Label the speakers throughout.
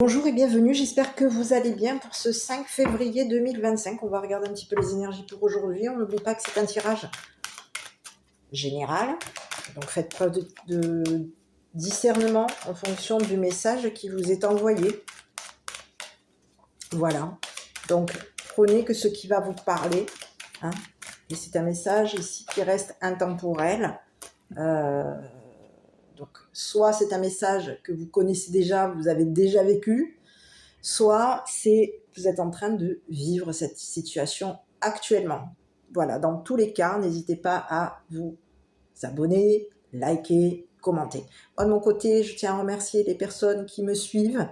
Speaker 1: Bonjour et bienvenue, j'espère que vous allez bien pour ce 5 février 2025. On va regarder un petit peu les énergies pour aujourd'hui. On n'oublie pas que c'est un tirage général. Donc faites preuve de discernement en fonction du message qui vous est envoyé. Voilà. Donc prenez que ce qui va vous parler. Hein. Et c'est un message ici qui reste intemporel. Donc, soit c'est un message que vous connaissez déjà, vous avez déjà vécu, soit c'est vous êtes en train de vivre cette situation actuellement. Voilà, dans tous les cas, n'hésitez pas à vous abonner, liker, commenter. Moi, de mon côté, je tiens à remercier les personnes qui me suivent.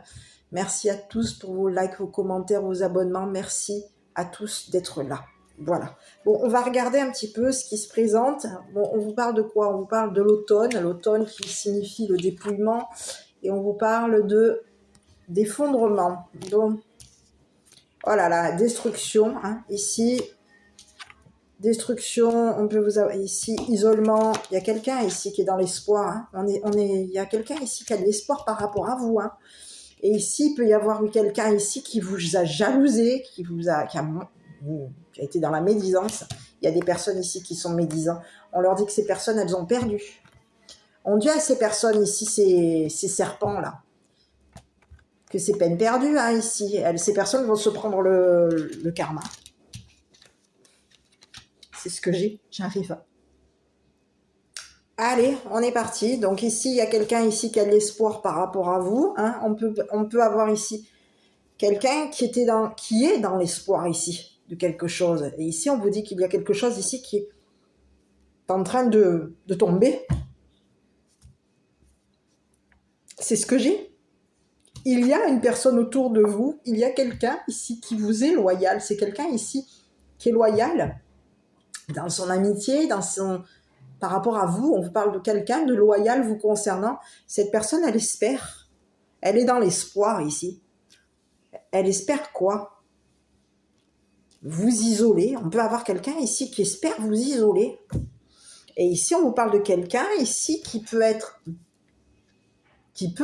Speaker 1: Merci à tous pour vos likes, vos commentaires, vos abonnements. Merci à tous d'être là. Voilà. Bon, on va regarder un petit peu ce qui se présente. Bon, on vous parle de quoi? On vous parle de l'automne qui signifie le dépouillement, et on vous parle de d'effondrement. Donc, voilà, la destruction. Hein. Ici, destruction. On peut vous avoir ici isolement. Il y a quelqu'un ici qui est dans l'espoir. Hein. Il y a quelqu'un ici qui a de l'espoir par rapport à vous. Hein. Et ici, il peut y avoir quelqu'un ici qui vous a jalousé, qui a été dans la médisance. Il y a des personnes ici qui sont médisantes. On leur dit que ces personnes, elles ont perdu. On dit à ces personnes ici, ces serpents-là, que c'est peine perdue, hein, ici. Ces personnes vont se prendre le karma. C'est ce que j'arrive. Allez, on est parti. Donc ici, il y a quelqu'un ici qui a de l'espoir par rapport à vous. Hein. On peut avoir ici quelqu'un qui est dans l'espoir ici de quelque chose. Et ici, on vous dit qu'il y a quelque chose ici qui est en train de tomber. C'est ce que j'ai. Il y a une personne autour de vous. Il y a quelqu'un ici qui vous est loyal. C'est quelqu'un ici qui est loyal dans son amitié, par rapport à vous. On vous parle de quelqu'un de loyal vous concernant. Cette personne, elle espère. Elle est dans l'espoir ici. Elle espère quoi? Vous isoler. On peut avoir quelqu'un ici qui espère vous isoler. Et ici, on vous parle de quelqu'un ici qui peut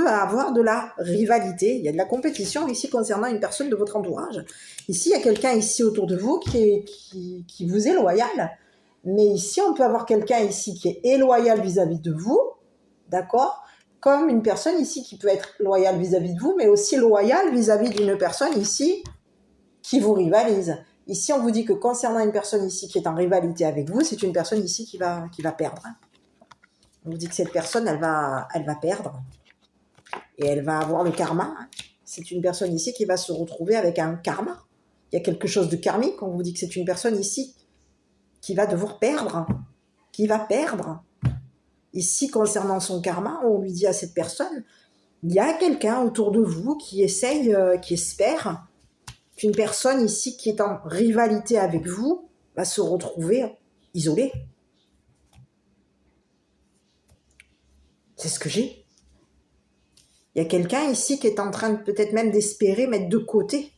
Speaker 1: avoir de la rivalité. Il y a de la compétition ici concernant une personne de votre entourage. Ici, il y a quelqu'un ici autour de vous qui vous est loyal. Mais ici, on peut avoir quelqu'un ici qui est illoyal vis-à-vis de vous. D'accord? Comme une personne ici qui peut être loyale vis-à-vis de vous, mais aussi loyale vis-à-vis d'une personne ici qui vous rivalise. Ici, on vous dit que concernant une personne ici qui est en rivalité avec vous, c'est une personne ici qui va perdre. On vous dit que cette personne, elle va perdre. Et elle va avoir le karma. C'est une personne ici qui va se retrouver avec un karma. Il y a quelque chose de karmique. On vous dit que c'est une personne ici qui va devoir perdre. Qui va perdre. Ici, concernant son karma, on lui dit à cette personne, il y a quelqu'un autour de vous qui espère qu'une personne ici qui est en rivalité avec vous va se retrouver isolée. C'est ce que j'ai. Il y a quelqu'un ici qui est en train de peut-être même d'espérer mettre de côté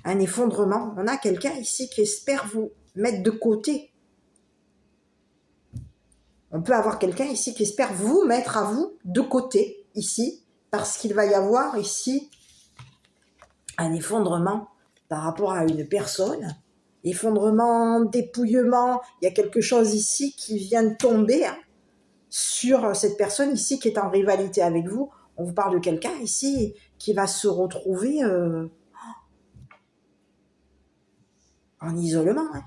Speaker 1: un effondrement. On a quelqu'un ici qui espère vous mettre de côté. On peut avoir quelqu'un ici qui espère vous mettre à vous de côté, ici, parce qu'il va y avoir ici un effondrement par rapport à une personne. Effondrement, dépouillement, il y a quelque chose ici qui vient de tomber sur cette personne ici qui est en rivalité avec vous. On vous parle de quelqu'un ici qui va se retrouver en isolement. Hein.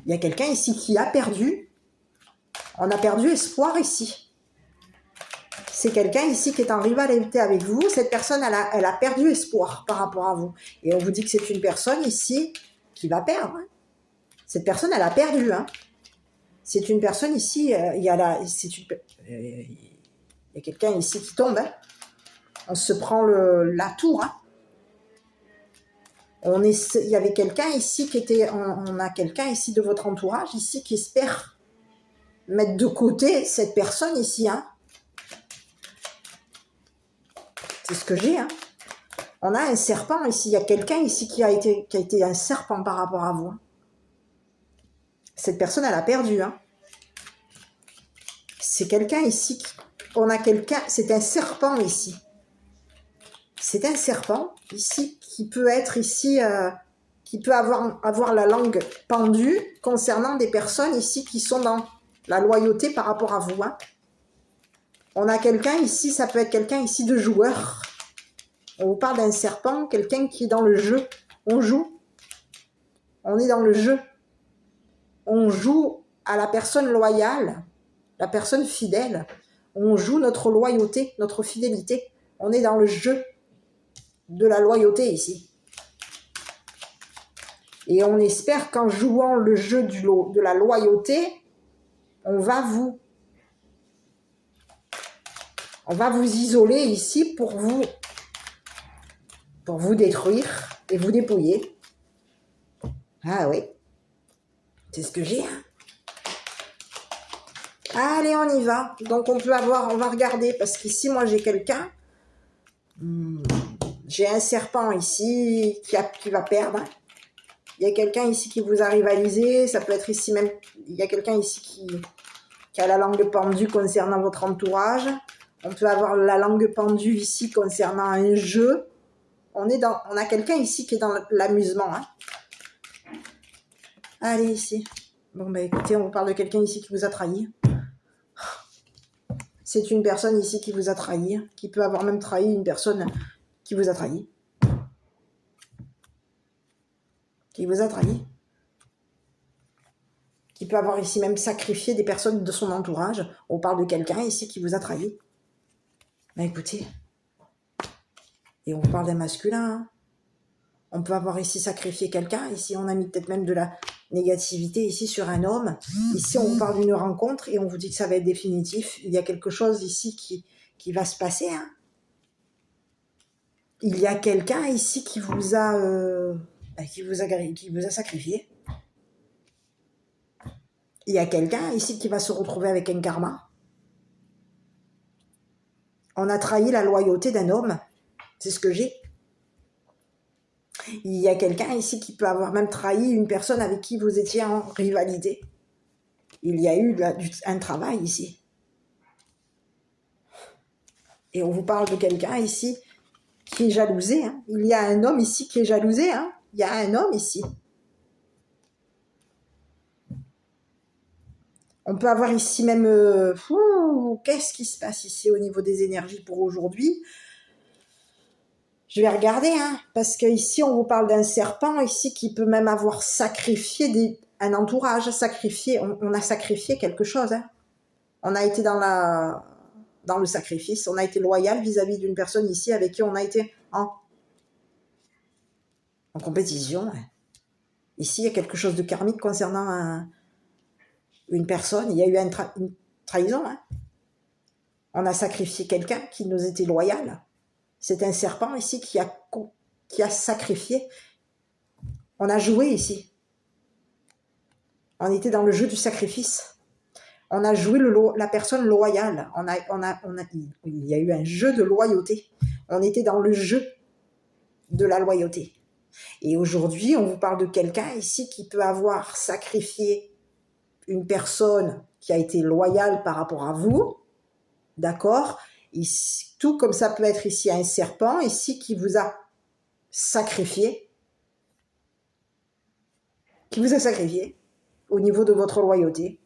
Speaker 1: Il y a quelqu'un ici qui a perdu. On a perdu espoir ici. C'est quelqu'un ici qui est en rivalité avec vous. Cette personne, elle a perdu espoir par rapport à vous. Et on vous dit que c'est une personne ici qui va perdre. Hein. Cette personne, elle a perdu. Hein. C'est une personne ici, il y a quelqu'un ici qui tombe. Hein. On se prend la tour. Hein. Il y avait quelqu'un ici on a quelqu'un ici de votre entourage ici qui espère mettre de côté cette personne ici. Hein. C'est ce que j'ai. Hein. On a un serpent ici. Il y a quelqu'un ici qui a été un serpent par rapport à vous. Hein. Cette personne, elle a perdu. Hein. C'est quelqu'un ici on a quelqu'un, c'est un serpent ici. C'est un serpent ici qui peut être ici, qui peut avoir la langue pendue concernant des personnes ici qui sont dans la loyauté par rapport à vous. Hein. On a quelqu'un ici, ça peut être quelqu'un ici de joueur. On vous parle d'un serpent, quelqu'un qui est dans le jeu. On joue. On est dans le jeu. On joue à la personne loyale, la personne fidèle. On joue notre loyauté, notre fidélité. On est dans le jeu de la loyauté ici. Et on espère qu'en jouant le jeu de la loyauté, on va vous isoler ici pour vous détruire et vous dépouiller. Ah oui, c'est ce que j'ai. Hein. Allez, on y va. Donc on va regarder, parce qu'ici, moi, j'ai quelqu'un. J'ai un serpent ici qui va perdre. Il y a quelqu'un ici qui vous a rivalisé. Ça peut être ici même. Il y a quelqu'un ici qui a la langue pendue concernant votre entourage. On peut avoir la langue pendue ici concernant un jeu. On a quelqu'un ici qui est dans l'amusement. Hein. Allez, ici. Bon, bah écoutez, on vous parle de quelqu'un ici qui vous a trahi. C'est une personne ici qui vous a trahi, qui peut avoir même trahi une personne qui vous a trahi. Qui vous a trahi. Qui peut avoir ici même sacrifié des personnes de son entourage. On parle de quelqu'un ici qui vous a trahi. Bah écoutez, et on parle d'un masculin. Hein. On peut avoir ici sacrifié quelqu'un. Ici, on a mis peut-être même de la négativité ici sur un homme. Ici, on vous parle d'une rencontre et on vous dit que ça va être définitif. Il y a quelque chose ici qui va se passer. Hein. Il y a quelqu'un ici qui vous a sacrifié. Il y a quelqu'un ici qui va se retrouver avec un karma. On a trahi la loyauté d'un homme. C'est ce que j'ai. Il y a quelqu'un ici qui peut avoir même trahi une personne avec qui vous étiez en rivalité. Il y a eu un travail ici. Et on vous parle de quelqu'un ici qui est jalousé. Hein. Il y a un homme ici qui est jalousé. Hein. Il y a un homme ici. On peut avoir ici même... qu'est-ce qui se passe ici au niveau des énergies pour aujourd'hui ? Je vais regarder, hein, parce qu'ici, on vous parle d'un serpent ici qui peut même avoir sacrifié un entourage, on a sacrifié quelque chose. Hein. On a été dans le sacrifice, on a été loyal vis-à-vis d'une personne ici avec qui on a été en compétition. Hein. Ici, il y a quelque chose de karmique concernant une personne. Il y a eu une trahison. Hein. On a sacrifié quelqu'un qui nous était loyal. C'est un serpent ici qui a sacrifié. On a joué ici. On était dans le jeu du sacrifice. On a joué la personne loyale. Il y a eu un jeu de loyauté. On était dans le jeu de la loyauté. Et aujourd'hui, on vous parle de quelqu'un ici qui peut avoir sacrifié une personne qui a été loyale par rapport à vous. D'accord ? Ici, tout comme ça peut être ici un serpent, ici qui vous a sacrifié. Qui vous a sacrifié au niveau de votre loyauté.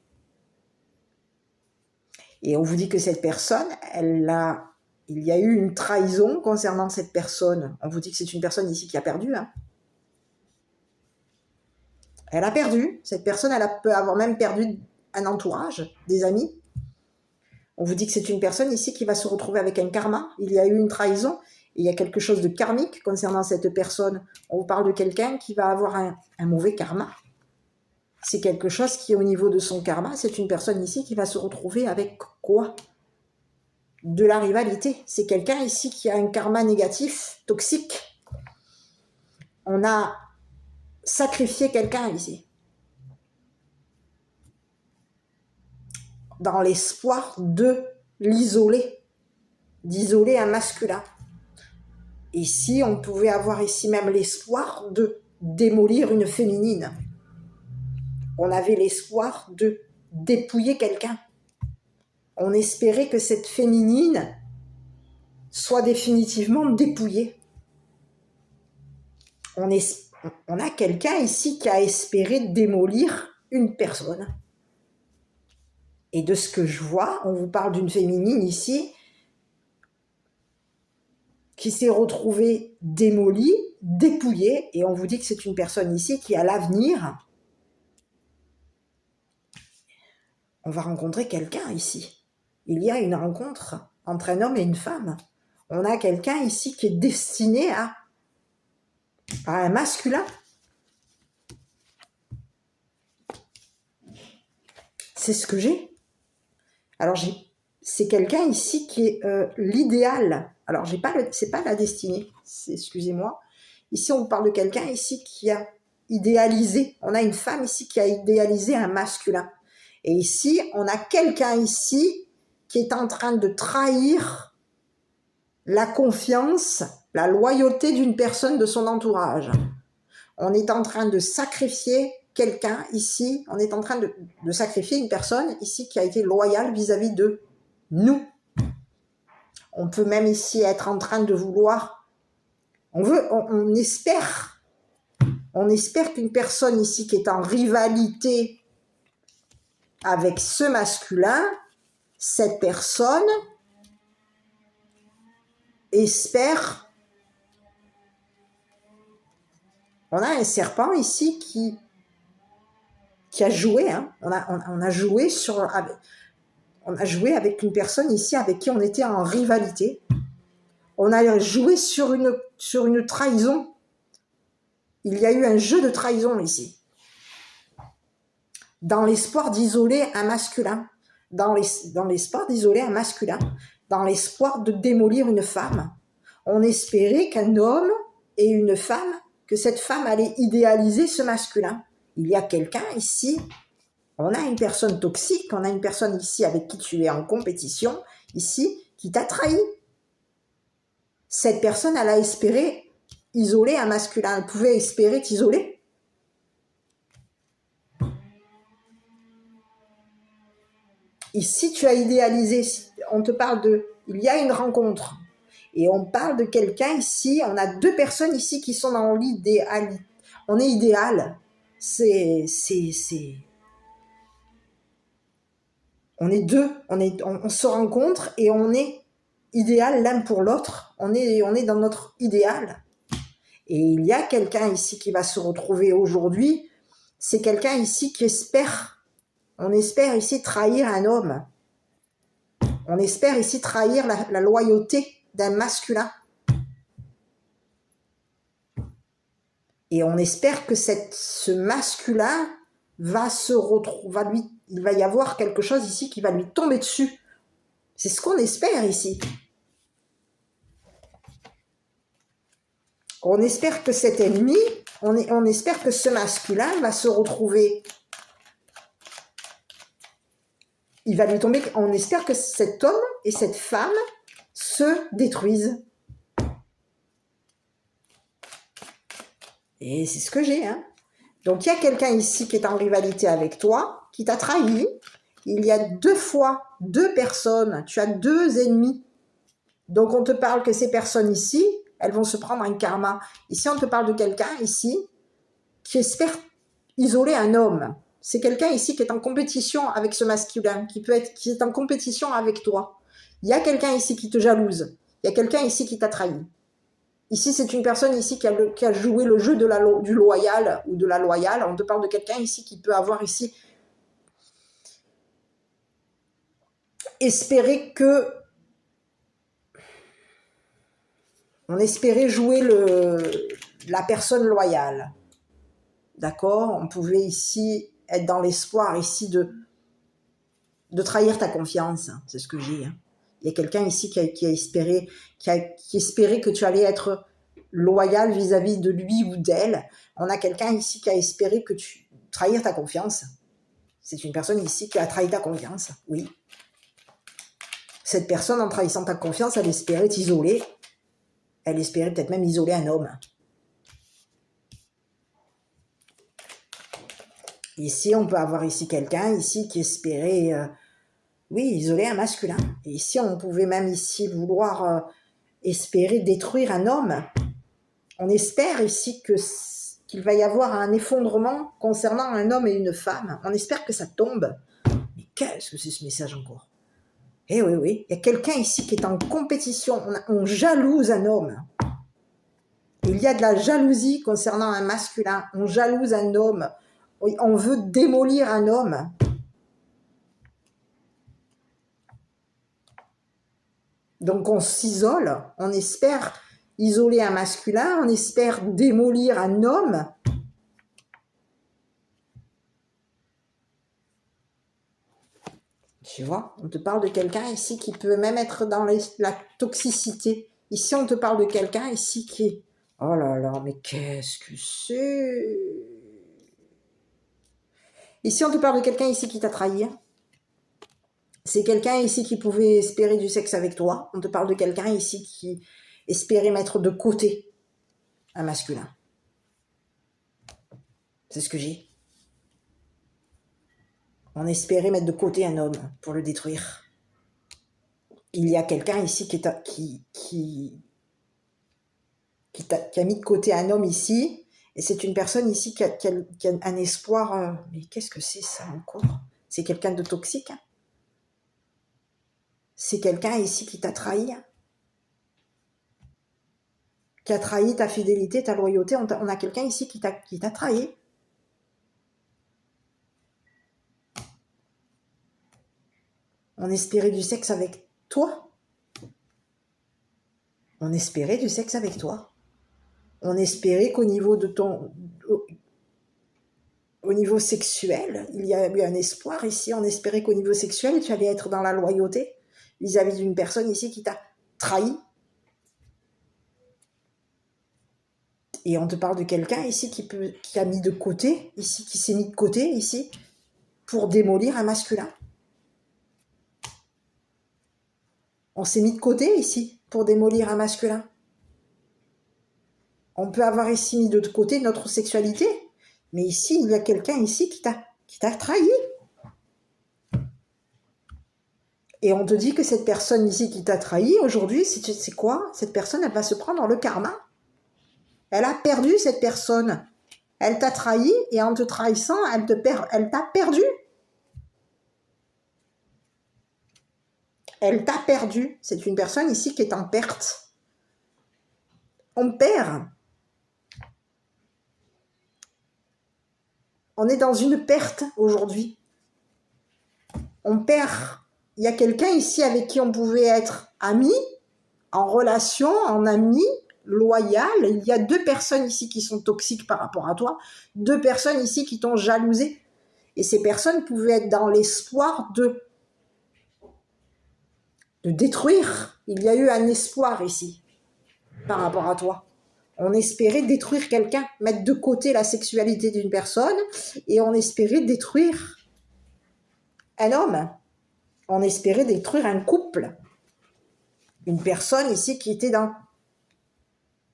Speaker 1: Et on vous dit que cette personne, il y a eu une trahison concernant cette personne. On vous dit que c'est une personne ici qui a perdu. Hein. Elle a perdu. Cette personne, peut avoir même perdu un entourage, des amis. On vous dit que c'est une personne ici qui va se retrouver avec un karma. Il y a eu une trahison. Il y a quelque chose de karmique concernant cette personne. On vous parle de quelqu'un qui va avoir un mauvais karma. C'est quelque chose qui est au niveau de son karma. C'est une personne ici qui va se retrouver avec quoi ? De la rivalité. C'est quelqu'un ici qui a un karma négatif, toxique. On a sacrifié quelqu'un ici. Dans l'espoir de l'isoler, d'isoler un masculin. Ici, on pouvait avoir ici même l'espoir de démolir une féminine. On avait l'espoir de dépouiller quelqu'un. On espérait que cette féminine soit définitivement dépouillée. On a quelqu'un ici qui a espéré démolir une personne. Et de ce que je vois, on vous parle d'une féminine ici qui s'est retrouvée démolie, dépouillée, et on vous dit que c'est une personne ici qui a l'avenir. On va rencontrer quelqu'un ici. Il y a une rencontre entre un homme et une femme. On a quelqu'un ici qui est destiné à un masculin. C'est ce que j'ai. Alors c'est quelqu'un ici qui est l'idéal. Alors c'est pas la destinée. Excusez-moi. Ici on vous parle de quelqu'un ici qui a idéalisé. On a une femme ici qui a idéalisé un masculin. Et ici on a quelqu'un ici qui est en train de trahir la confiance, la loyauté d'une personne de son entourage. On est en train de sacrifier quelqu'un ici, on est en train de sacrifier une personne ici qui a été loyale vis-à-vis de nous. On peut même ici être en train de vouloir, on espère qu'une personne ici qui est en rivalité avec ce masculin, cette personne espère. On a un serpent ici qui a joué, hein. On a joué avec une personne ici avec qui on était en rivalité. On a joué sur une trahison. Il y a eu un jeu de trahison ici. Dans l'espoir d'isoler un masculin. Dans l'espoir d'isoler un masculin. Dans l'espoir de démolir une femme. On espérait qu'un homme et une femme, que cette femme allait idéaliser ce masculin. Il y a quelqu'un ici, on a une personne toxique, on a une personne ici avec qui tu es en compétition, ici, qui t'a trahi. Cette personne, elle a espéré isoler un masculin, elle pouvait espérer t'isoler. Ici, tu as idéalisé, on te parle il y a une rencontre, et on parle de quelqu'un ici, on a deux personnes ici qui sont dans l'idéal, on est idéal. On est deux, on se rencontre et on est idéal l'un pour l'autre, on est dans notre idéal. Et il y a quelqu'un ici qui va se retrouver aujourd'hui, c'est quelqu'un ici qui on espère ici trahir un homme. On espère ici trahir la loyauté d'un masculin. Et on espère que ce masculin va se retrouver, il va y avoir quelque chose ici qui va lui tomber dessus. C'est ce qu'on espère ici. On espère que cet ennemi, on espère que ce masculin va se retrouver. Il va lui tomber. On espère que cet homme et cette femme se détruisent. Et c'est ce que j'ai, hein. Donc, il y a quelqu'un ici qui est en rivalité avec toi, qui t'a trahi. Il y a deux personnes, tu as deux ennemis. Donc, on te parle que ces personnes ici, elles vont se prendre un karma. Ici, on te parle de quelqu'un ici qui espère isoler un homme. C'est quelqu'un ici qui est en compétition avec ce masculin, qui est en compétition avec toi. Il y a quelqu'un ici qui te jalouse. Il y a quelqu'un ici qui t'a trahi. Ici, c'est une personne ici qui a joué le jeu du loyal ou de la loyale. On te parle de quelqu'un ici qui peut avoir ici espéré que... On espérait jouer la personne loyale. D'accord? On pouvait ici être dans l'espoir ici de trahir ta confiance. C'est ce que j'ai. Hein. Il y a quelqu'un ici qui espérait que tu allais être loyal vis-à-vis de lui ou d'elle. On a quelqu'un ici qui a espéré que tu trahir ta confiance. C'est une personne ici qui a trahi ta confiance. Oui. Cette personne, en trahissant ta confiance, elle espérait t'isoler. Elle espérait peut-être même isoler un homme. Ici, on peut avoir ici quelqu'un ici qui espérait Oui, isoler un masculin. Et ici, on pouvait même ici vouloir espérer détruire un homme. On espère ici qu'il va y avoir un effondrement concernant un homme et une femme. On espère que ça tombe. Mais qu'est-ce que c'est ce message encore? Eh oui, oui, il y a quelqu'un ici qui est en compétition. On jalouse un homme. Il y a de la jalousie concernant un masculin. On jalouse un homme. On veut démolir un homme. Donc on s'isole, on espère isoler un masculin, on espère démolir un homme. Tu vois, on te parle de quelqu'un ici qui peut même être dans la toxicité. Ici, on te parle de quelqu'un ici qui... Oh là là, mais qu'est-ce que c'est? Ici, on te parle de quelqu'un ici qui t'a trahi. C'est quelqu'un ici qui pouvait espérer du sexe avec toi. On te parle de quelqu'un ici qui espérait mettre de côté un masculin. C'est ce que j'ai. On espérait mettre de côté un homme pour le détruire. Il y a quelqu'un ici qui a mis de côté un homme ici, et c'est une personne ici qui a un espoir. Mais qu'est-ce que c'est ça encore? C'est quelqu'un de toxique. C'est quelqu'un ici qui t'a trahi, qui a trahi ta fidélité, ta loyauté. On a quelqu'un ici qui t'a trahi. On espérait du sexe avec toi. On espérait du sexe avec toi. On espérait qu'au niveau de au niveau sexuel, il y a eu un espoir ici. On espérait qu'au niveau sexuel, tu allais être dans la loyauté vis-à-vis d'une personne ici qui t'a trahi. Et on te parle de quelqu'un ici qui a mis de côté, ici, qui s'est mis de côté ici, pour démolir un masculin. On s'est mis de côté ici, pour démolir un masculin. On peut avoir ici mis de côté notre sexualité, mais ici, il y a quelqu'un ici qui t'a trahi. Et on te dit que cette personne ici qui t'a trahi, aujourd'hui, c'est quoi? Cette personne, elle va se prendre le karma. Elle a perdu cette personne. Elle t'a trahi et en te trahissant, elle t'a perdu. Elle t'a perdu. C'est une personne ici qui est en perte. On perd. On est dans une perte aujourd'hui. On perd. Il y a quelqu'un ici avec qui on pouvait être amis, en relation, en amis, loyal. Il y a deux personnes ici qui sont toxiques par rapport à toi. Deux personnes ici qui t'ont jalousé. Et ces personnes pouvaient être dans l'espoir de détruire. Il y a eu un espoir ici par rapport à toi. On espérait détruire quelqu'un, mettre de côté la sexualité d'une personne, et on espérait détruire un homme. On espérait détruire un couple. Une personne ici qui était dans...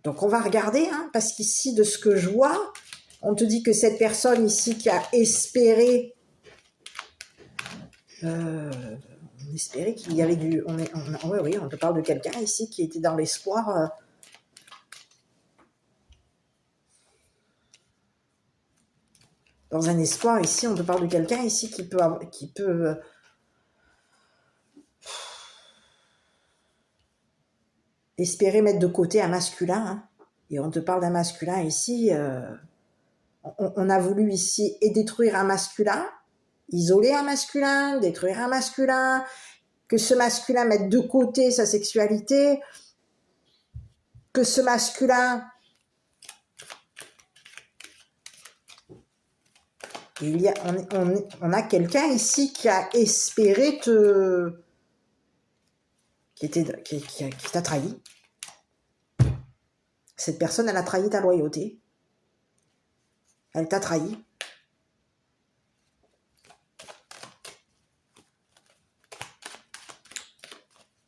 Speaker 1: Donc on va regarder, parce qu'ici, de ce que je vois, on te dit que cette personne ici qui a espéré... on espérait qu'il y avait du... Oui, on te parle de quelqu'un ici qui était dans l'espoir... dans un espoir, ici, on te parle de quelqu'un ici qui peut espérer mettre de côté un masculin. Et on te parle d'un masculin ici. On a voulu ici et détruire un masculin, isoler un masculin, détruire un masculin, que ce masculin mette de côté sa sexualité, que ce masculin... On a quelqu'un ici qui a espéré qui t'a trahi. Cette personne, elle a trahi ta loyauté. Elle t'a trahi.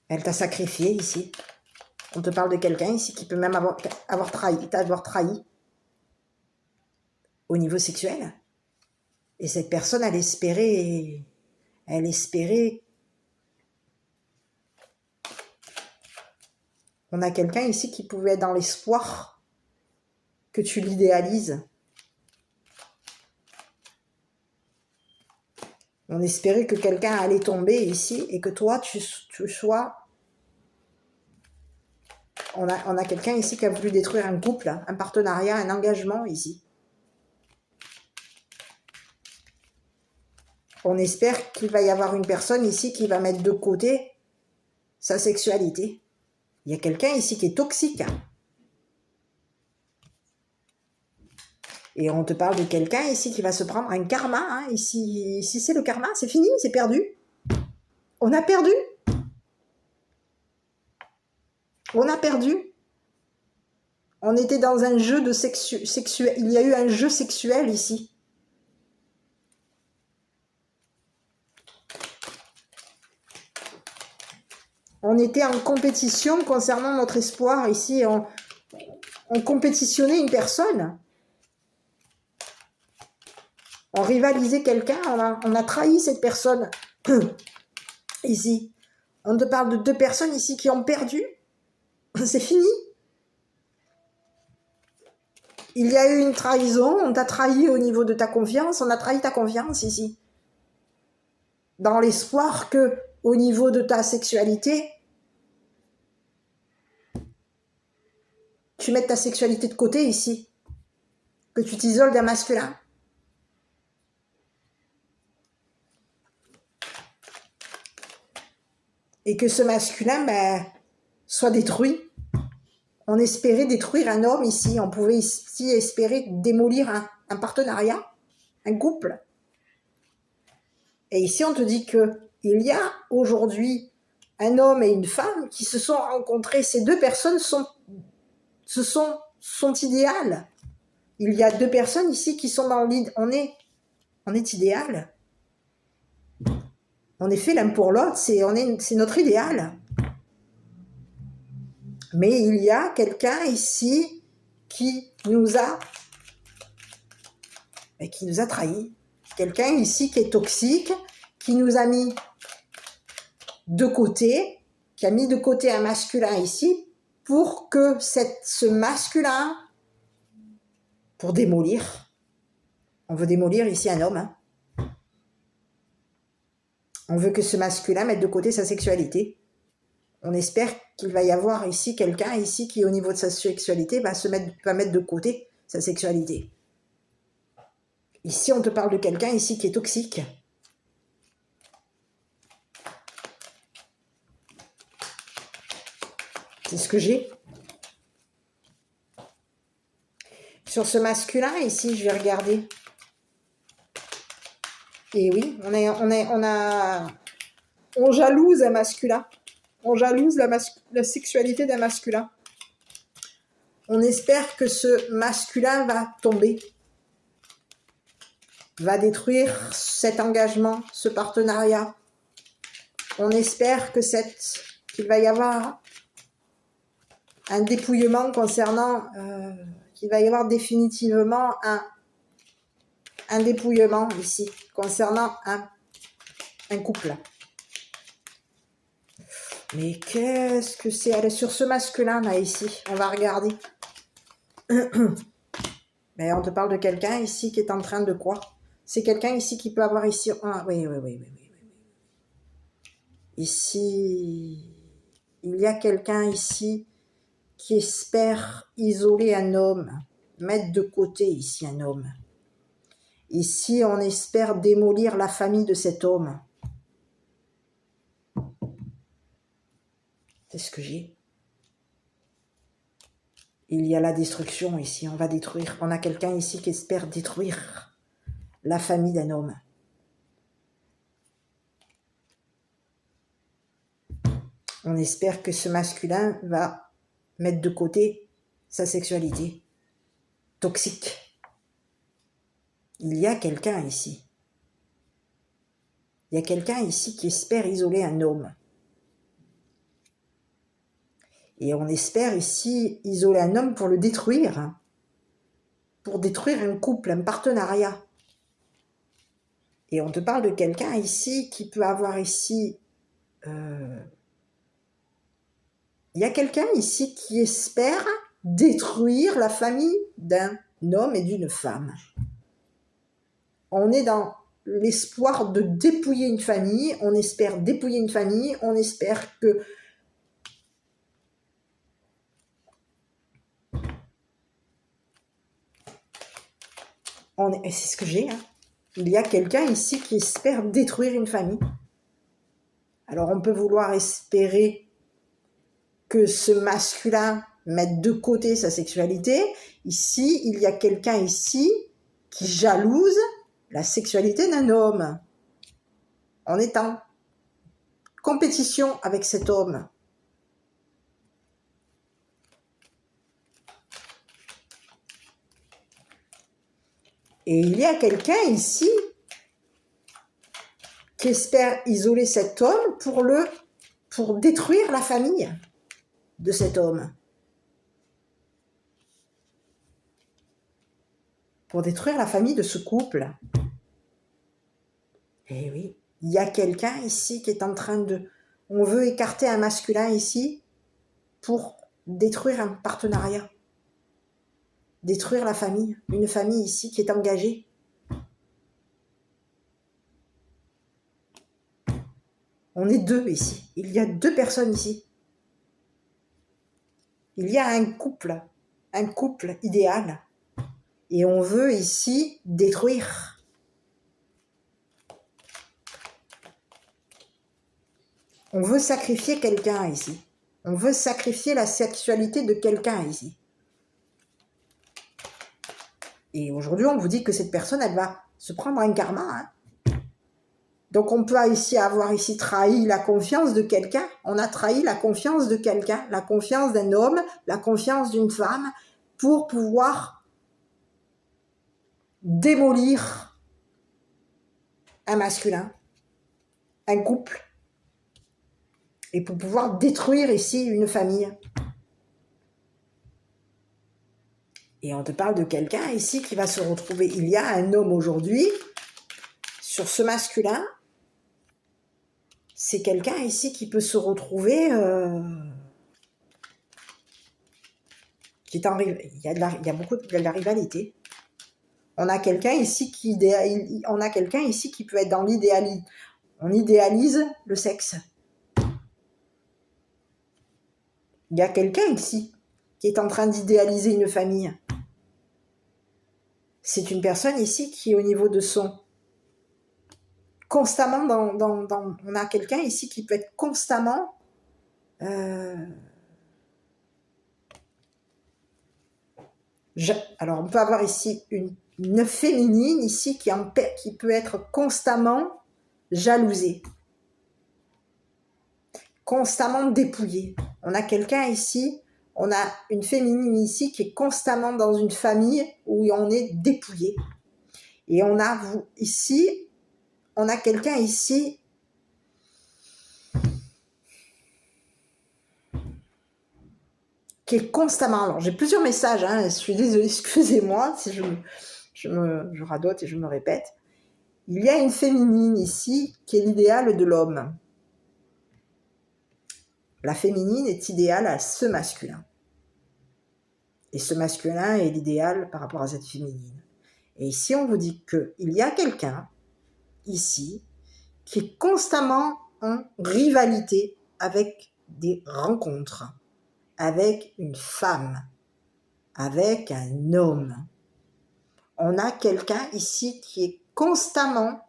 Speaker 1: Elle t'a sacrifié ici. On te parle de quelqu'un ici qui peut même avoir trahi au niveau sexuel. Et cette personne, elle espérait On a quelqu'un ici qui pouvait être dans l'espoir que tu l'idéalises. On espérait que quelqu'un allait tomber ici et que toi, tu sois... On a quelqu'un ici qui a voulu détruire un couple, un partenariat, un engagement ici. On espère qu'il va y avoir une personne ici qui va mettre de côté sa sexualité. Il y a quelqu'un ici qui est toxique. Et on te parle de quelqu'un ici qui va se prendre un karma. Hein. Ici c'est le karma, c'est fini, c'est perdu. On a perdu. On a perdu. On était dans un jeu de sexuel. Il y a eu un jeu sexuel ici. On était en compétition concernant notre espoir. Ici, on compétitionnait une personne. On rivalisait quelqu'un. On a trahi cette personne. Ici. On te parle de 2 personnes ici qui ont perdu. C'est fini. Il y a eu une trahison. On t'a trahi au niveau de ta confiance. On a trahi ta confiance ici. Dans l'espoir que, au niveau de ta sexualité, tu mettes ta sexualité de côté ici, que tu t'isoles d'un masculin. Et que ce masculin soit détruit. On espérait détruire un homme ici, on pouvait ici espérer démolir un partenariat, un couple. Et ici on te dit qu'il y a aujourd'hui un homme et une femme qui se sont rencontrés. Ces 2 personnes sont idéales. Il y a 2 personnes ici qui sont dans l'idée. On est idéal. On est fait l'un pour l'autre, c'est notre idéal. Mais il y a quelqu'un ici qui nous a trahis. Quelqu'un ici qui est toxique, qui nous a mis de côté, qui a mis de côté un masculin ici pour que ce masculin, pour démolir, on veut démolir ici un homme, hein. On veut que ce masculin mette de côté sa sexualité. On espère qu'il va y avoir ici quelqu'un ici qui, au niveau de sa sexualité, va mettre de côté sa sexualité. Ici, on te parle de quelqu'un ici qui est toxique. C'est ce que j'ai. Sur ce masculin ici, je vais regarder. Et oui, on jalouse un masculin. On jalouse la sexualité d'un masculin. On espère que ce masculin va tomber, va détruire cet engagement, ce partenariat. On espère qu'il va y avoir un dépouillement concernant, qu'il va y avoir définitivement un dépouillement ici, concernant un couple. Mais qu'est-ce que c'est? Allez, sur ce masculin là ici, on va regarder. Mais on te parle de quelqu'un ici qui est en train de quoi? C'est quelqu'un ici qui peut avoir ici... Ah, oui. Ici, il y a quelqu'un ici qui espère isoler un homme, mettre de côté ici un homme. Ici, on espère démolir la famille de cet homme. C'est ce que j'ai. Il y a la destruction ici, on va détruire. On a quelqu'un ici qui espère détruire la famille d'un homme. On espère que ce masculin va mettre de côté sa sexualité toxique. Il y a quelqu'un ici. Il y a quelqu'un ici qui espère isoler un homme. Et on espère ici isoler un homme pour le détruire. Pour détruire un couple, un partenariat. Et on te parle de quelqu'un ici qui peut avoir ici... Il y a quelqu'un ici qui espère détruire la famille d'un homme et d'une femme. On est dans l'espoir de dépouiller une famille, on espère dépouiller une famille, on espère que c'est ce que j'ai, hein. Il y a quelqu'un ici qui espère détruire une famille. Alors on peut vouloir espérer que ce masculin mette de côté sa sexualité. Ici, il y a quelqu'un ici qui jalouse la sexualité d'un homme. On est en compétition avec cet homme. Et il y a quelqu'un ici qui espère isoler cet homme pour détruire la famille de cet homme. Pour détruire la famille de ce couple. Eh oui, il y a quelqu'un ici qui est en train de... On veut écarter un masculin ici pour détruire un partenariat. Détruire la famille. Une famille ici qui est engagée. On est deux ici. Il y a deux personnes ici. Il y a un couple idéal. Et on veut ici détruire. On veut sacrifier quelqu'un ici. On veut sacrifier la sexualité de quelqu'un ici. Et aujourd'hui, on vous dit que cette personne, elle va se prendre un karma. Hein. Donc, on peut ici avoir ici trahi la confiance de quelqu'un. On a trahi la confiance de quelqu'un, la confiance d'un homme, la confiance d'une femme, pour pouvoir démolir un masculin, un couple, et pour pouvoir détruire ici une famille. Et on te parle de quelqu'un ici qui va se retrouver. Il y a un homme aujourd'hui, sur ce masculin, c'est quelqu'un ici qui peut se retrouver... il y a beaucoup de la rivalité. On a quelqu'un ici qui peut être dans l'idéalisme. On idéalise le sexe. Il y a quelqu'un ici qui est en train d'idéaliser une famille. C'est une personne ici qui, au niveau de son... Constamment on a quelqu'un ici qui peut être constamment... Alors, on peut avoir ici une féminine ici qui peut être constamment jalousée. Constamment dépouillée. On a quelqu'un ici, on a une féminine ici qui est constamment dans une famille où on est dépouillé. Et on a quelqu'un ici qui est constamment... Alors, j'ai plusieurs messages, hein, je suis désolée, excusez-moi si je radote et je me répète. Il y a une féminine ici qui est l'idéal de l'homme. La féminine est idéale à ce masculin. Et ce masculin est l'idéal par rapport à cette féminine. Et ici, on vous dit qu'il y a quelqu'un, ici, qui est constamment en rivalité avec des rencontres, avec une femme, avec un homme. On a quelqu'un ici qui est constamment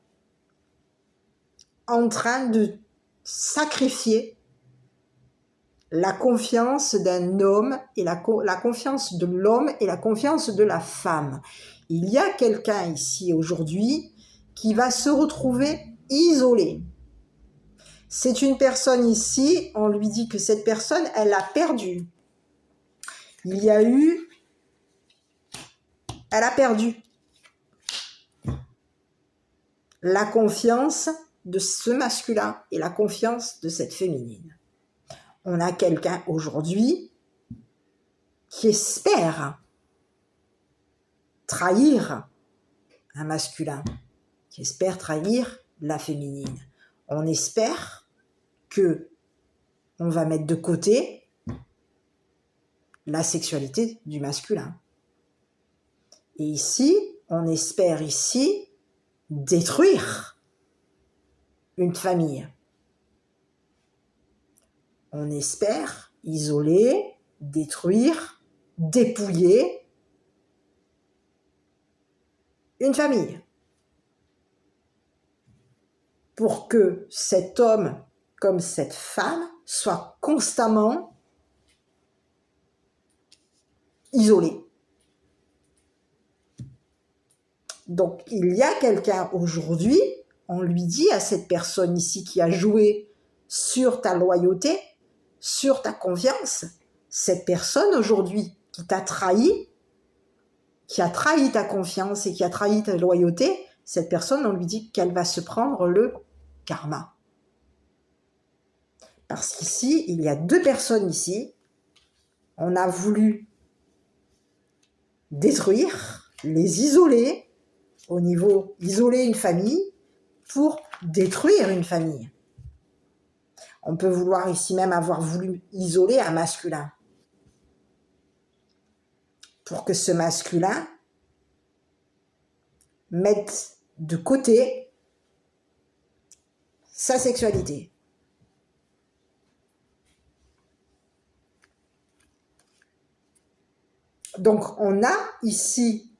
Speaker 1: en train de sacrifier la confiance d'un homme et la confiance de l'homme et la confiance de la femme. Il y a quelqu'un ici aujourd'hui qui va se retrouver isolé. C'est une personne ici, on lui dit que cette personne, elle a perdu. Elle a perdu la confiance de ce masculin et la confiance de cette féminine. On a quelqu'un aujourd'hui qui espère trahir un masculin, qui espère trahir la féminine. On espère que on va mettre de côté la sexualité du masculin. Et ici, on espère ici détruire une famille. On espère isoler, détruire, dépouiller une famille. Pour que cet homme comme cette femme soit constamment isolé. Donc, il y a quelqu'un aujourd'hui, on lui dit à cette personne ici qui a joué sur ta loyauté, sur ta confiance, cette personne aujourd'hui qui t'a trahi, qui a trahi ta confiance et qui a trahi ta loyauté, cette personne, on lui dit qu'elle va se prendre le karma. Parce qu'ici, il y a deux personnes ici, on a voulu détruire, les isoler, au niveau isoler une famille pour détruire une famille. On peut vouloir ici même avoir voulu isoler un masculin pour que ce masculin mette de côté sa sexualité. Donc, on a ici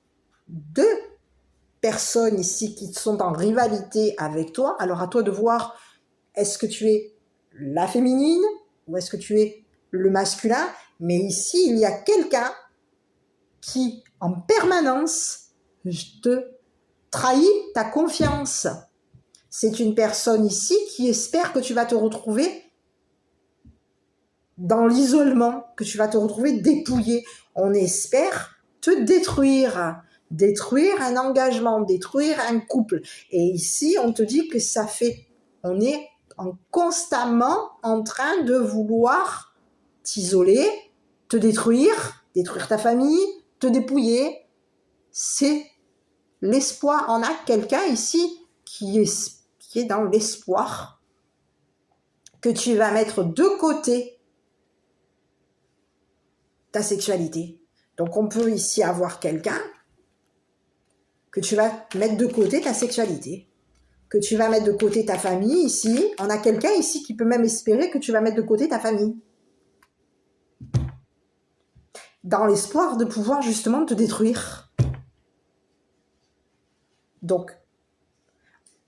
Speaker 1: deux personnes ici qui sont en rivalité avec toi. Alors, à toi de voir, est-ce que tu es la féminine ou est-ce que tu es le masculin? Mais ici, il y a quelqu'un qui, en permanence, te trahit ta confiance. C'est une personne ici qui espère que tu vas te retrouver dans l'isolement, que tu vas te retrouver dépouillé. On espère te détruire un engagement, détruire un couple. Et ici, on te dit que ça fait, on est constamment en train de vouloir t'isoler, te détruire ta famille, te dépouiller. C'est l'espoir. On a quelqu'un ici qui est dans l'espoir que tu vas mettre de côté ta sexualité. Donc, on peut ici avoir quelqu'un que tu vas mettre de côté ta sexualité, que tu vas mettre de côté ta famille ici. On a quelqu'un ici qui peut même espérer que tu vas mettre de côté ta famille, dans l'espoir de pouvoir justement te détruire. Donc,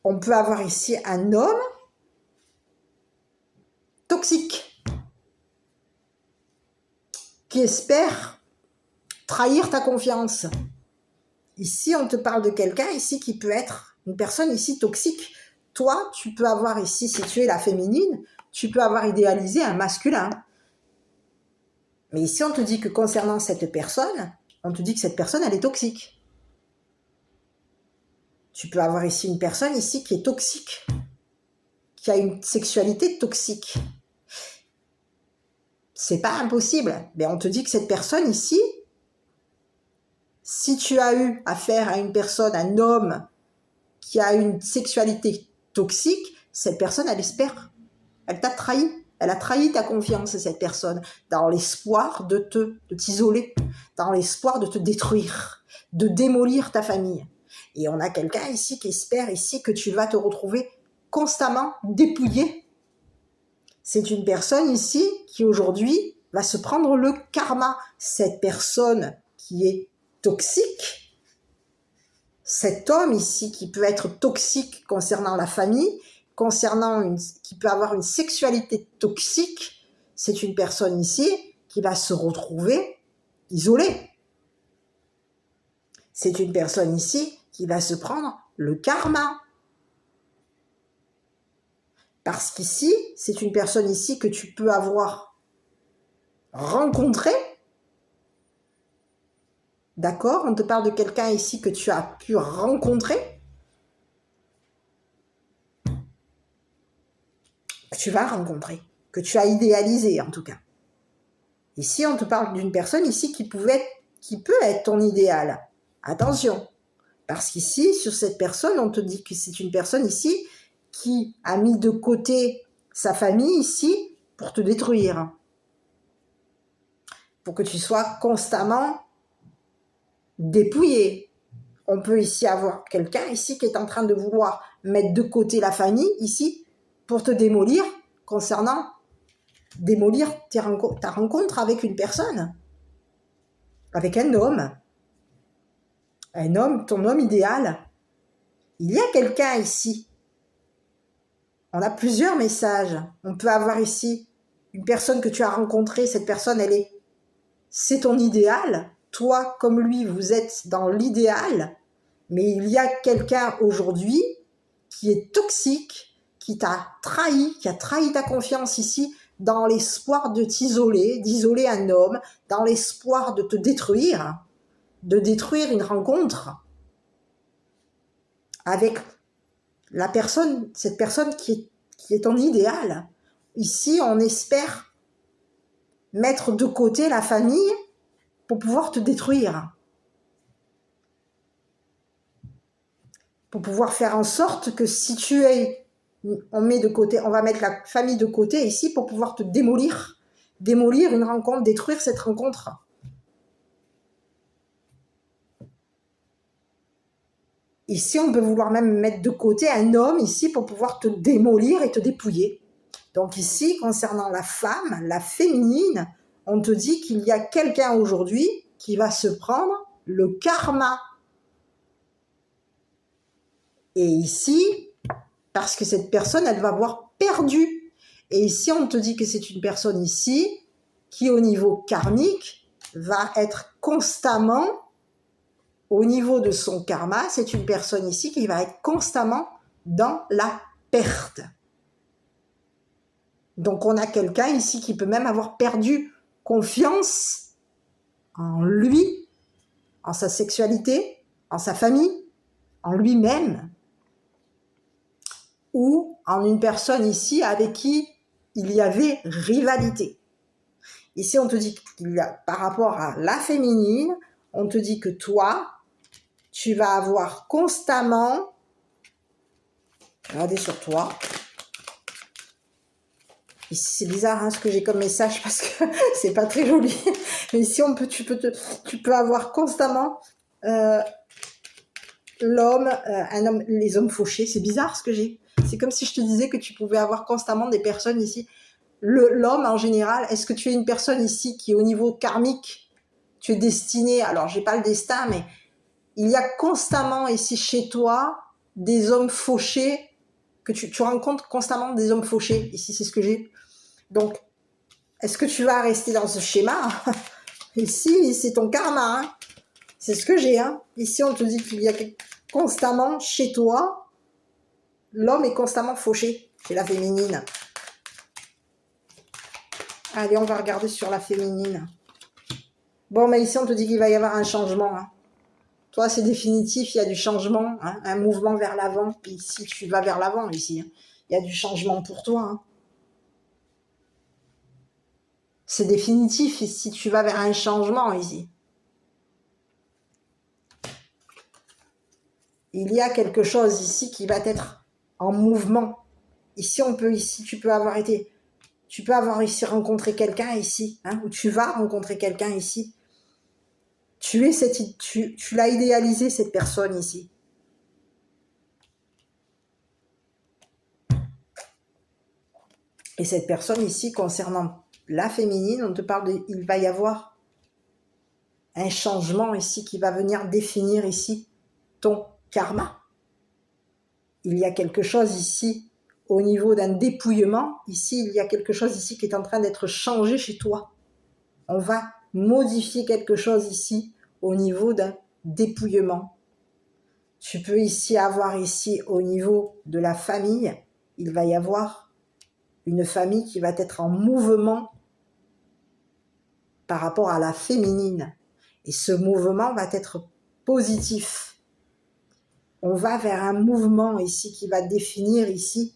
Speaker 1: on peut avoir ici un homme toxique qui espère trahir ta confiance. Ici, on te parle de quelqu'un ici qui peut être une personne ici toxique. Toi, tu peux avoir ici, si tu es la féminine, tu peux avoir idéalisé un masculin. Mais ici, on te dit que concernant cette personne, on te dit que cette personne, elle est toxique. Tu peux avoir ici une personne ici qui est toxique, qui a une sexualité toxique. C'est pas impossible, mais on te dit que cette personne ici, si tu as eu affaire à une personne, un homme qui a une sexualité toxique, cette personne, elle espère, elle t'a trahi, elle a trahi ta confiance, cette personne, dans l'espoir de t'isoler, dans l'espoir de te détruire, de démolir ta famille. Et on a quelqu'un ici qui espère ici que tu vas te retrouver constamment dépouillé. C'est une personne ici qui aujourd'hui va se prendre le karma. Cette personne qui est toxique, cet homme ici qui peut être toxique concernant la famille, qui peut avoir une sexualité toxique, c'est une personne ici qui va se retrouver isolée. C'est une personne ici qui va se prendre le karma. Parce qu'ici, c'est une personne ici que tu peux avoir rencontrée. D'accord? On te parle de quelqu'un ici que tu as pu rencontrer. Que tu vas rencontrer. Que tu as idéalisé, en tout cas. Ici, on te parle d'une personne ici qui peut être ton idéal. Attention. Parce qu'ici, sur cette personne, on te dit que c'est une personne ici qui a mis de côté sa famille ici pour te détruire. pour que tu sois constamment dépouillé. On peut ici avoir quelqu'un ici qui est en train de vouloir mettre de côté la famille ici pour te démolir concernant démolir ta rencontre avec une personne, avec un homme, ton homme idéal. Il y a quelqu'un ici. On a plusieurs messages. On peut avoir ici une personne que tu as rencontrée. Cette personne, c'est ton idéal. Toi, comme lui, vous êtes dans l'idéal. Mais il y a quelqu'un aujourd'hui qui est toxique, qui t'a trahi, qui a trahi ta confiance ici, dans l'espoir de t'isoler, d'isoler un homme, dans l'espoir de te détruire une rencontre avec cette personne qui est ton idéal. Ici, on espère mettre de côté la famille pour pouvoir te détruire. Pour pouvoir faire en sorte que si tu es... on va mettre la famille de côté ici pour pouvoir te démolir une rencontre, détruire cette rencontre. Ici, on peut vouloir même mettre de côté un homme ici pour pouvoir te démolir et te dépouiller. Donc ici, concernant la femme, la féminine, on te dit qu'il y a quelqu'un aujourd'hui qui va se prendre le karma. Et ici, parce que cette personne, elle va avoir perdu. Et ici, on te dit que c'est une personne ici qui, au niveau karmique, va être constamment, au niveau de son karma, c'est une personne ici qui va être constamment dans la perte. Donc, on a quelqu'un ici qui peut même avoir perdu confiance en lui, en sa sexualité, en sa famille, en lui-même, ou en une personne ici avec qui il y avait rivalité. Ici, on te dit qu'il y a, par rapport à la féminine, on te dit que toi, tu vas avoir constamment, regardez sur toi, ici c'est bizarre ce que j'ai comme message parce que c'est pas très joli, mais ici tu peux avoir constamment les hommes fauchés, c'est bizarre ce que j'ai. C'est comme si je te disais que tu pouvais avoir constamment des personnes ici. L'homme en général, est-ce que tu es une personne ici qui au niveau karmique, tu es destiné, alors j'ai pas le destin, mais il y a constamment ici chez toi des hommes fauchés, que tu rencontres constamment des hommes fauchés, ici c'est ce que j'ai. Donc, est-ce que tu vas rester dans ce schéma? Ici, c'est ton karma, c'est ce que j'ai. Ici, on te dit qu'il y a constamment chez toi, l'homme est constamment fauché chez la féminine. Allez, on va regarder sur la féminine. Bon, mais ici, on te dit qu'il va y avoir un changement. Toi, c'est définitif, il y a du changement, un mouvement vers l'avant. Puis ici, tu vas vers l'avant, ici. Il y a du changement pour toi. C'est définitif, ici, tu vas vers un changement, ici. Il y a quelque chose ici qui va être en mouvement. Ici, tu peux avoir ici rencontré quelqu'un ici, ou tu vas rencontrer quelqu'un ici. Tu l'as idéalisé, cette personne ici. Et cette personne ici, concernant la féminine, on te parle il va y avoir un changement ici qui va venir définir ici ton karma. Il y a quelque chose ici au niveau d'un dépouillement. Ici, il y a quelque chose ici qui est en train d'être changé chez toi. On va modifier quelque chose ici au niveau d'un dépouillement. Tu peux ici avoir ici au niveau de la famille, il va y avoir une famille qui va être en mouvement par rapport à la féminine. Et ce mouvement va être positif. On va vers un mouvement ici qui va définir ici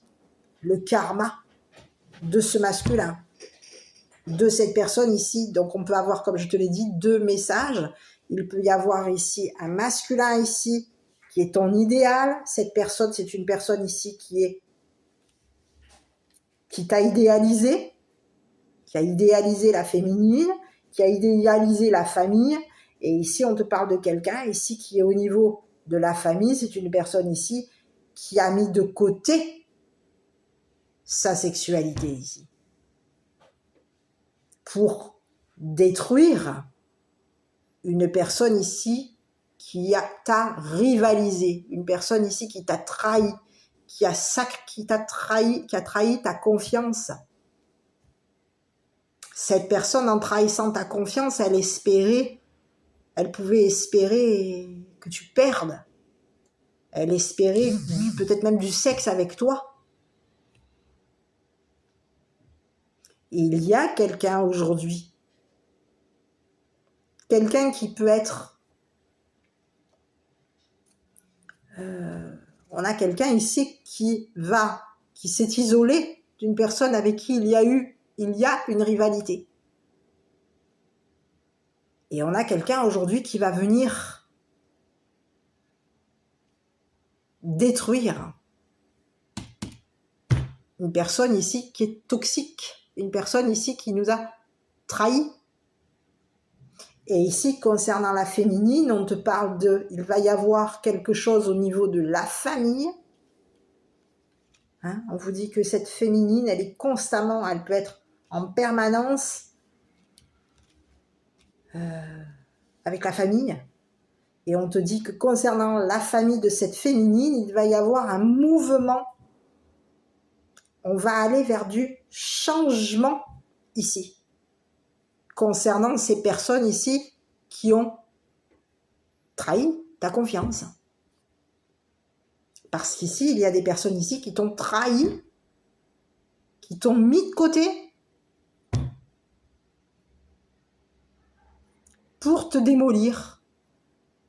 Speaker 1: le karma de ce masculin, de cette personne ici. Donc on peut avoir, comme je te l'ai dit, deux messages. Il peut y avoir ici un masculin ici qui est ton idéal. Cette personne, c'est une personne ici qui t'a idéalisé, qui a idéalisé la féminine, qui a idéalisé la famille. Et ici, on te parle de quelqu'un ici qui est au niveau de la famille. C'est une personne ici qui a mis de côté sa sexualité ici pour détruire une personne ici qui t'a rivalisé, une personne ici qui t'a trahi, qui a trahi ta confiance. Cette personne, en trahissant ta confiance, elle pouvait espérer que tu perdes. Elle espérait peut-être même du sexe avec toi. Il y a quelqu'un aujourd'hui, quelqu'un qui peut être... on a quelqu'un ici qui s'est isolé d'une personne avec qui il y a une rivalité. Et on a quelqu'un aujourd'hui qui va venir détruire une personne ici qui est toxique, une personne ici qui nous a trahis. Et ici, concernant la féminine, on te parle il va y avoir quelque chose au niveau de la famille. Hein, on vous dit que cette féminine, elle peut être en permanence avec la famille. Et on te dit que concernant la famille de cette féminine, il va y avoir un mouvement. On va aller vers du changement ici. Concernant ces personnes ici qui ont trahi ta confiance. Parce qu'ici, il y a des personnes ici qui t'ont trahi, qui t'ont mis de côté pour te démolir,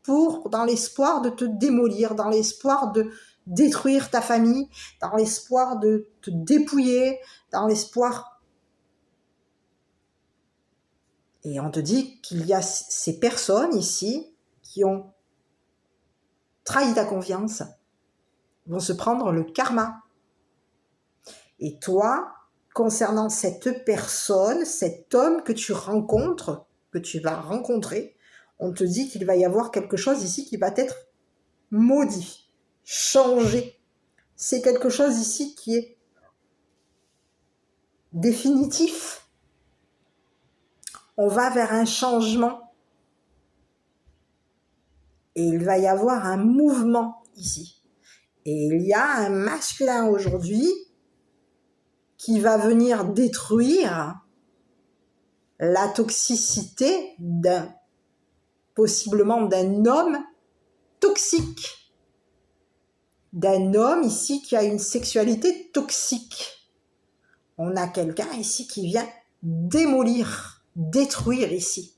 Speaker 1: dans l'espoir de te démolir, dans l'espoir de détruire ta famille, dans l'espoir de te dépouiller, dans l'espoir... Et on te dit qu'il y a ces personnes ici qui ont trahi ta confiance, vont se prendre le karma. Et toi, concernant cette personne, cet homme que tu rencontres, que tu vas rencontrer, on te dit qu'il va y avoir quelque chose ici qui va être modifié, changé. C'est quelque chose ici qui est définitif. On va vers un changement. Et il va y avoir un mouvement ici. Et il y a un masculin aujourd'hui qui va venir détruire la toxicité possiblement d'un homme toxique. D'un homme ici qui a une sexualité toxique. On a quelqu'un ici qui vient démolir, détruire ici.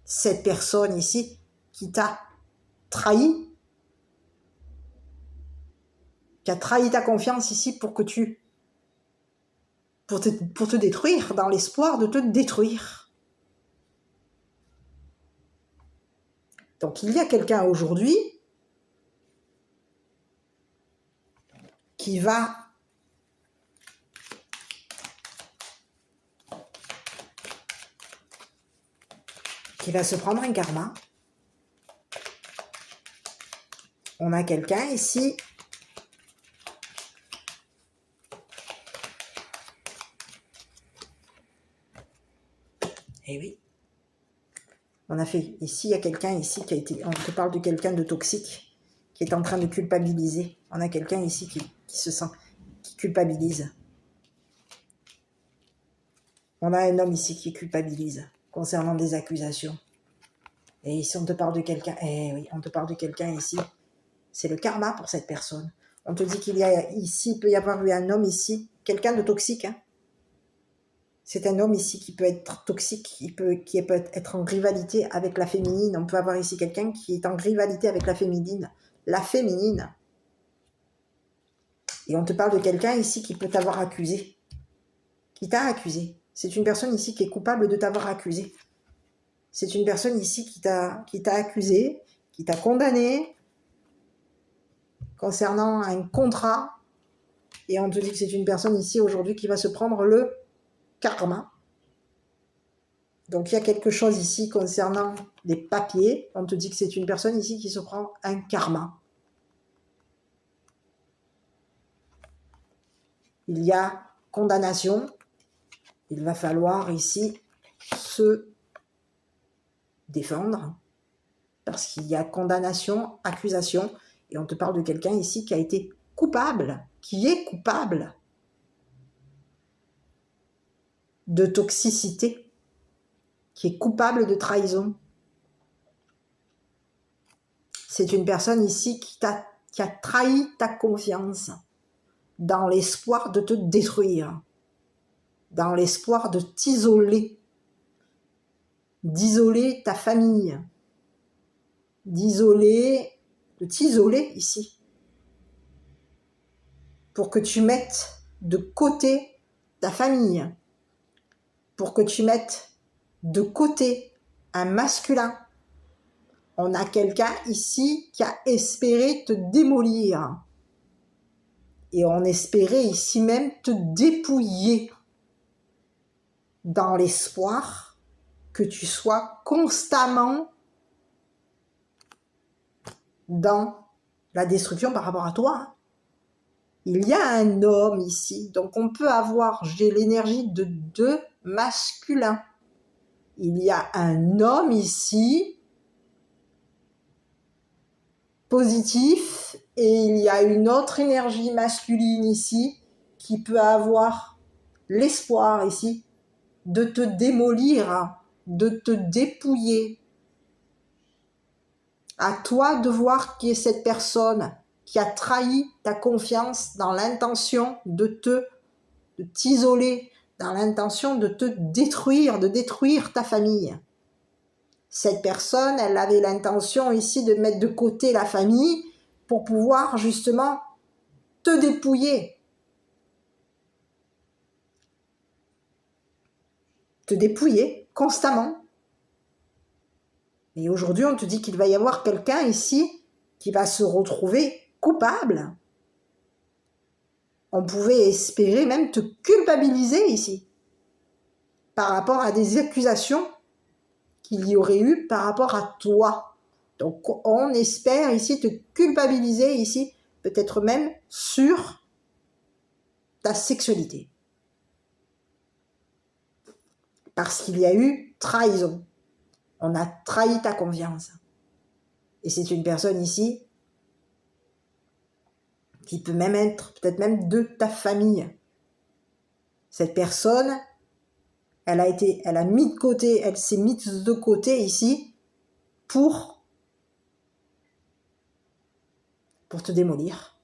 Speaker 1: Cette personne ici qui t'a trahi, qui a trahi ta confiance ici pour te détruire, dans l'espoir de te détruire. Donc il y a quelqu'un aujourd'hui qui va se prendre un karma. On a quelqu'un ici oui. Ici, il y a quelqu'un ici on te parle de quelqu'un de toxique qui est en train de culpabiliser. On a quelqu'un ici qui culpabilise. On a un homme ici qui culpabilise concernant des accusations. Et ici, on te parle de quelqu'un. On te parle de quelqu'un ici. C'est le karma pour cette personne. On te dit il peut y avoir eu un homme ici, quelqu'un de toxique. Hein. C'est un homme ici qui peut être toxique, qui peut être en rivalité avec la féminine. On peut avoir ici quelqu'un qui est en rivalité avec la féminine. La féminine. Et on te parle de quelqu'un ici qui peut t'avoir accusé. Qui t'a accusé. C'est une personne ici qui est coupable de t'avoir accusé. C'est une personne ici qui t'a accusé, qui t'a condamné concernant un contrat. Et on te dit que c'est une personne ici aujourd'hui qui va se prendre le karma. Donc, il y a quelque chose ici concernant les papiers. On te dit que c'est une personne ici qui se prend un karma. Il y a condamnation. Il va falloir ici se défendre. Parce qu'il y a condamnation, accusation. Et on te parle de quelqu'un ici qui a été coupable, qui est coupable de toxicité, qui est coupable de trahison. C'est une personne ici qui a trahi ta confiance dans l'espoir de te détruire, dans l'espoir de t'isoler, d'isoler ta famille, de t'isoler ici, pour que tu mettes de côté ta famille, pour que tu mettes de côté un masculin. On a quelqu'un ici qui a espéré te démolir. Et on espérait ici même te dépouiller dans l'espoir que tu sois constamment dans la destruction par rapport à toi. Il y a un homme ici, donc on peut avoir, j'ai l'énergie de 2 masculins. Il y a un homme ici, positif, et il y a une autre énergie masculine ici, qui peut avoir l'espoir ici de te démolir, de te dépouiller. À toi de voir qui est cette personne qui a trahi ta confiance dans l'intention de t'isoler, dans l'intention de te détruire, de détruire ta famille. Cette personne, elle avait l'intention ici de mettre de côté la famille pour pouvoir justement te dépouiller. Te dépouiller constamment. Et aujourd'hui, on te dit qu'il va y avoir quelqu'un ici qui va se retrouver coupable. On pouvait espérer même te culpabiliser ici par rapport à des accusations qu'il y aurait eu par rapport à toi. Donc, on espère ici te culpabiliser ici, peut-être même sur ta sexualité. Parce qu'il y a eu trahison. On a trahi ta confiance. Et c'est une personne ici qui peut même être, peut-être même de ta famille. Cette personne, elle a mis de côté, elle s'est mise de côté ici pour te démolir,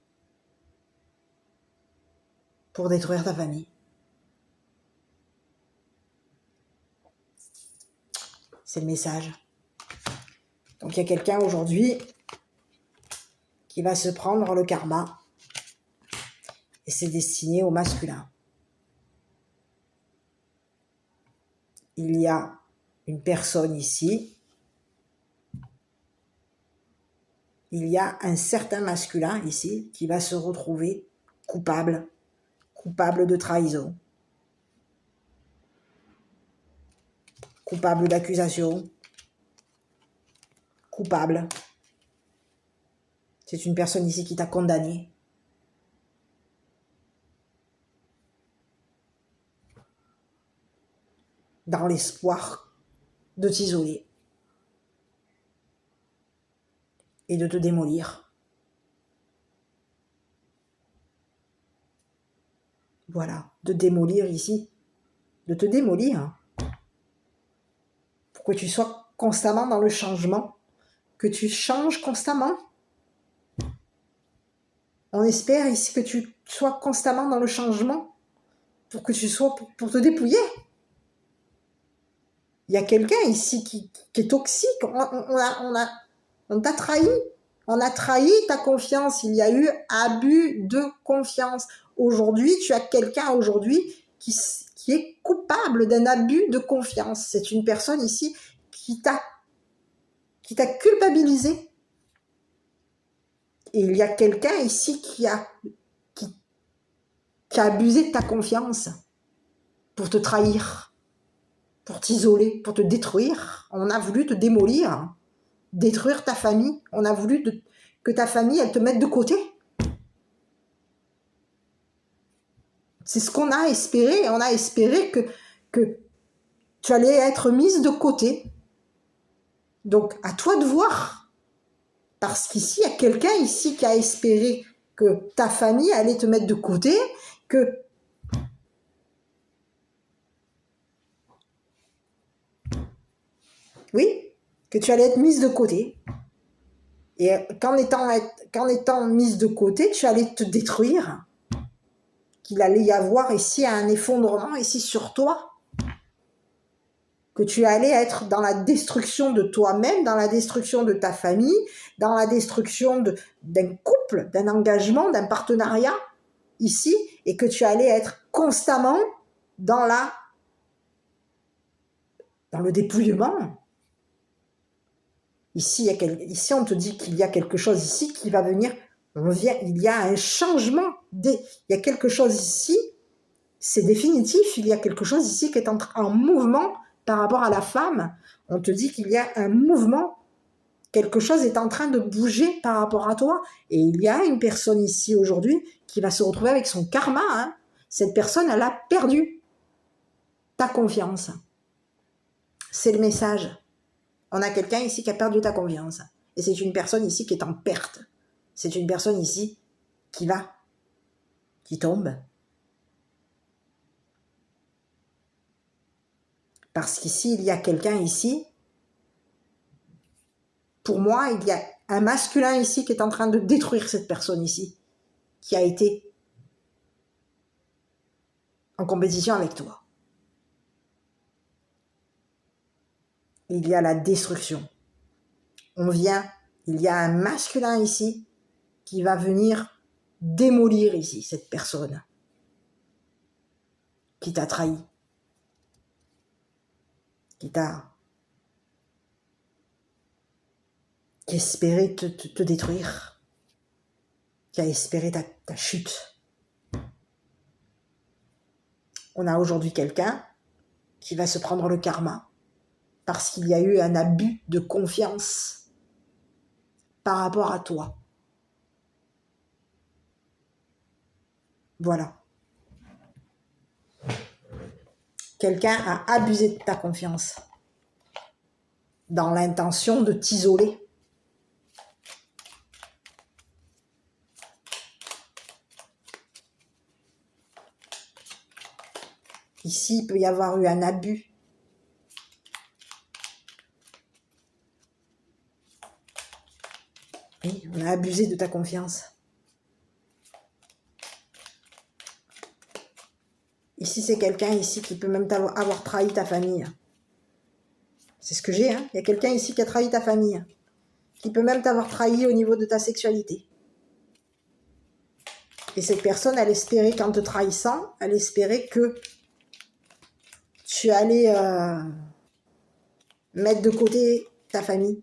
Speaker 1: pour détruire ta famille. C'est le message. Donc il y a quelqu'un aujourd'hui qui va se prendre le karma et c'est destiné au masculin. Il y a une personne ici, il y a un certain masculin ici qui va se retrouver coupable de trahison, coupable d'accusation, coupable. C'est une personne ici qui t'a condamné. Dans l'espoir de t'isoler et de te démolir. Voilà, de démolir ici, de te démolir. Pour que tu sois constamment dans le changement, que tu changes constamment. On espère ici que tu sois constamment dans le changement pour que tu sois, pour te dépouiller. Il y a quelqu'un ici qui est toxique. On t'a trahi. On a trahi ta confiance. Il y a eu abus de confiance. Aujourd'hui, tu as quelqu'un qui est coupable d'un abus de confiance. C'est une personne ici qui t'a culpabilisé. Et il y a quelqu'un ici qui a abusé de ta confiance pour te trahir. pour t'isoler, pour te détruire. On a voulu te démolir, détruire ta famille. On a voulu que ta famille, elle te mette de côté. C'est ce qu'on a espéré. On a espéré que tu allais être mise de côté. Donc, à toi de voir. Parce qu'ici, il y a quelqu'un ici qui a espéré que ta famille allait te mettre de côté, que oui, que tu allais être mise de côté. Et qu'en étant mise de côté, tu allais te détruire. Qu'il allait y avoir ici un effondrement ici sur toi. Que tu allais être dans la destruction de toi-même, dans la destruction de ta famille, dans la destruction d'un couple, d'un engagement, d'un partenariat, ici, et que tu allais être constamment dans le dépouillement. Ici, on te dit qu'il y a quelque chose ici qui va venir, il y a un changement, il y a quelque chose ici, c'est définitif, il y a quelque chose ici qui est en mouvement par rapport à la femme. On te dit qu'il y a un mouvement, quelque chose est en train de bouger par rapport à toi. Et il y a une personne ici aujourd'hui qui va se retrouver avec son karma. Hein. Cette personne, elle a perdu ta confiance. C'est le message. On a quelqu'un ici qui a perdu ta confiance. Et c'est une personne ici qui est en perte. C'est une personne ici qui tombe. Parce qu'ici, il y a quelqu'un ici, pour moi, il y a un masculin ici qui est en train de détruire cette personne ici, qui a été en compétition avec toi. Il y a la destruction. Il y a un masculin ici qui va venir démolir ici cette personne qui t'a trahi, qui espérait te détruire, qui a espéré ta chute. On a aujourd'hui quelqu'un qui va se prendre le karma parce qu'il y a eu un abus de confiance par rapport à toi. Voilà. Quelqu'un a abusé de ta confiance dans l'intention de t'isoler. Ici, il peut y avoir eu un abus. Oui, on a abusé de ta confiance. Ici, c'est quelqu'un ici qui peut même avoir trahi ta famille. C'est ce que j'ai, hein. Il y a quelqu'un ici qui a trahi ta famille. Qui peut même t'avoir trahi au niveau de ta sexualité. Et cette personne, elle espérait qu'en te trahissant, elle espérait que tu allais mettre de côté ta famille.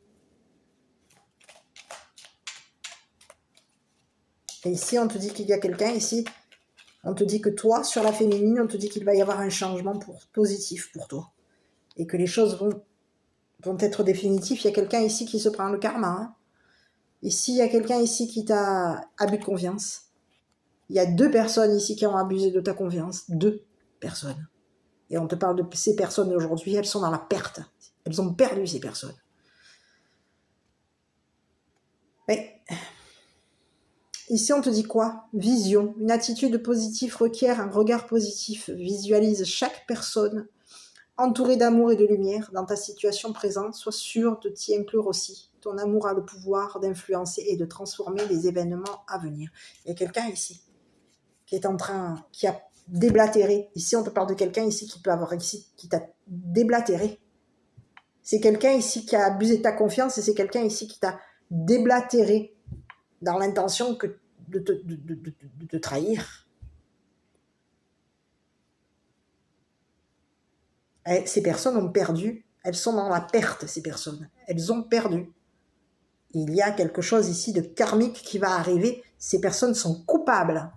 Speaker 1: Et ici, on te dit qu'il y a quelqu'un ici. On te dit que toi, sur la féminine, on te dit qu'il va y avoir un changement positif pour toi. Et que les choses vont être définitives. Il y a quelqu'un ici qui se prend le karma. Hein. Ici, il y a quelqu'un ici qui t'a abusé de confiance. Il y a 2 personnes ici qui ont abusé de ta confiance. 2 personnes. Et on te parle de ces personnes aujourd'hui, elles sont dans la perte. Elles ont perdu ces personnes. Mais ici, on te dit quoi? Vision. Une attitude positive requiert un regard positif. Visualise chaque personne entourée d'amour et de lumière dans ta situation présente. Sois sûr de t'y inclure aussi. Ton amour a le pouvoir d'influencer et de transformer les événements à venir. Il y a quelqu'un ici qui a déblatéré. Ici, on te parle de quelqu'un ici qui t'a déblatéré. C'est quelqu'un ici qui a abusé de ta confiance et c'est quelqu'un ici qui t'a déblatéré dans l'intention de te trahir. Et ces personnes ont perdu. Elles sont dans la perte, ces personnes. Elles ont perdu. Il y a quelque chose ici de karmique qui va arriver. Ces personnes sont coupables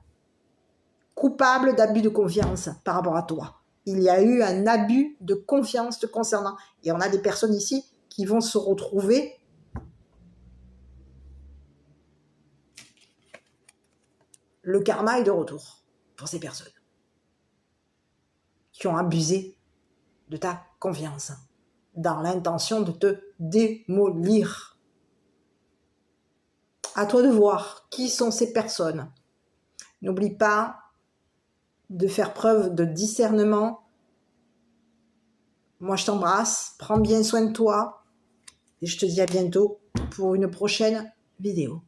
Speaker 1: d'abus de confiance par rapport à toi. il y a eu un abus de confiance te concernant. Et on a des personnes ici qui vont se retrouver le karma est de retour pour ces personnes qui ont abusé de ta confiance dans l'intention de te démolir. À toi de voir qui sont ces personnes. N'oublie pas de faire preuve de discernement. Moi, je t'embrasse. Prends bien soin de toi. Et je te dis à bientôt pour une prochaine vidéo.